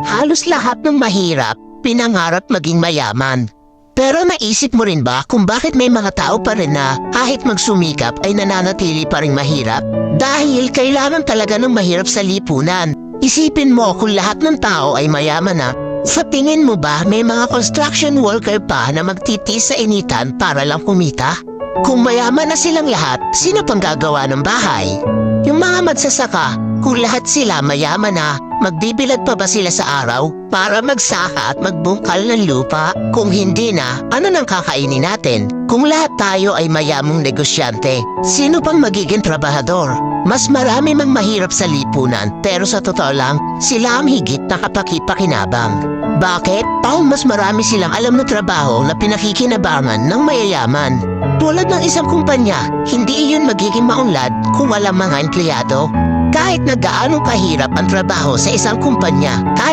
Halos lahat ng mahirap, pinangarap maging mayaman. Pero naisip mo rin ba kung bakit may mga tao pa rin na kahit magsumikap ay nananatili pa rin mahirap? Dahil kailangan talaga ng mahirap sa lipunan. Isipin mo kung lahat ng tao ay mayaman na, sa tingin mo ba may mga construction worker pa na magtitis sa initan para lang kumita? Kung mayaman na silang lahat, sino pang gagawa ng bahay? Yung mga magsasaka, kung lahat sila mayaman na, magbibilad pa ba sila sa araw para magsaka at magbungkal ng lupa? Kung hindi na, ano nang kakainin natin? Kung lahat tayo ay mayamang negosyante, sino pang magiging trabahador? Mas marami mang mahirap sa lipunan, pero sa totoo lang, sila ang higit na kapakipakinabang. Bakit? Dahil mas marami silang alam na trabaho na pinakikinabangan ng mayayaman. Tulad ng isang kumpanya, hindi iyon magiging maunlad kung walang mga empleyado. Kahit na gaano kahirap ang trabaho sa isang kumpanya, kahit